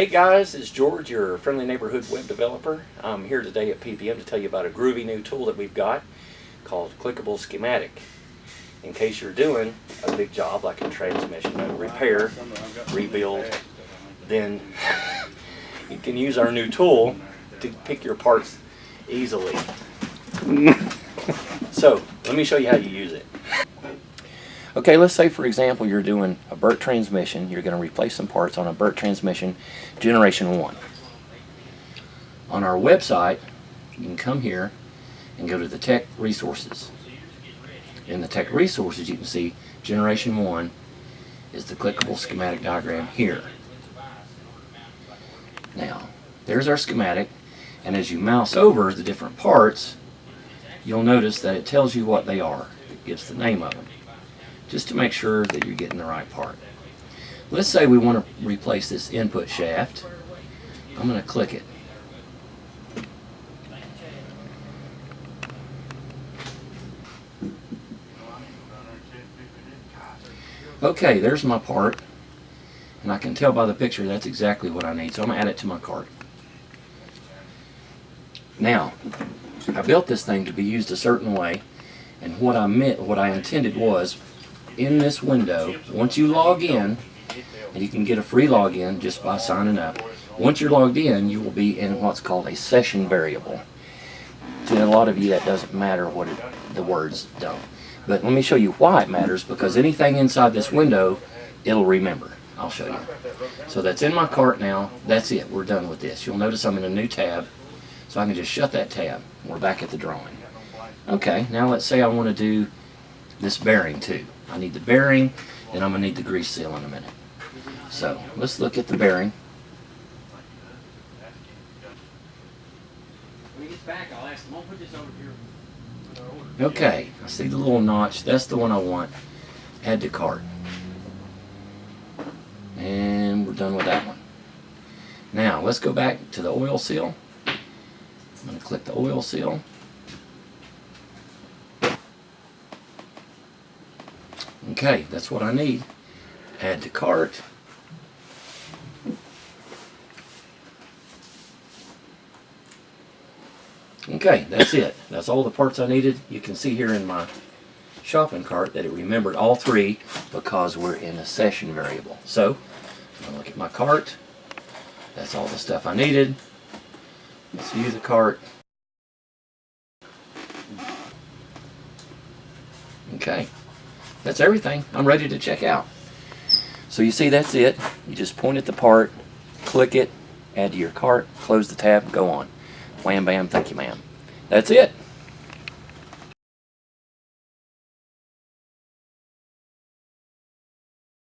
Hey guys, it's George, your friendly neighborhood web developer. I'm here today at PPM to tell you about a groovy new tool that we've got called Clickable Schematic. In case you're doing a big job like a transmission, a repair, rebuild, then you can use our new tool to pick your parts easily. So, let me show you how you use it. Okay, let's say for example you're doing a Burt transmission. You're going to replace some parts on a Burt transmission generation 1. On our website, you can come here and go to the Tech Resources. In the Tech Resources you can see generation 1 is the clickable schematic diagram here. Now, there's our schematic, and as you mouse over the different parts, you'll notice that it tells you what they are. It gives the name of them, just to make sure that you're getting the right part. Let's say we want to replace this input shaft. I'm going to click it. Okay, there's my part, and I can tell by the picture that's exactly what I need, so I'm going to add it to my cart. Now, I built this thing to be used a certain way, and what I intended was, in this window, once you log in, and you can get a free login just by signing up, once you're logged in, you will be in what's called a session variable. To a lot of you that doesn't matter what the words don't. But let me show you why it matters, because anything inside this window, it'll remember. I'll show you. So that's in my cart now. That's it. We're done with this. You'll notice I'm in a new tab, so I can just shut that tab. We're back at the drawing. Okay, now let's say I want to do this bearing too. I need the bearing, and I'm going to need the grease seal in a minute. So let's look at the bearing. When he gets back, I'll ask him, I'll put this over here. Okay, I see the little notch. That's the one I want. Add to cart. And we're done with that one. Now let's go back to the oil seal. I'm going to click the oil seal. Okay, that's what I need. Add to cart. Okay, that's it. That's all the parts I needed. You can see here in my shopping cart that it remembered all three because we're in a session variable. So, I'm going to look at my cart. That's all the stuff I needed. Let's view the cart. Okay. That's everything. I'm ready to check out. So you see that's it. You just point at the part, click it, add to your cart, close the tab, go on. Wham bam, thank you ma'am. That's it.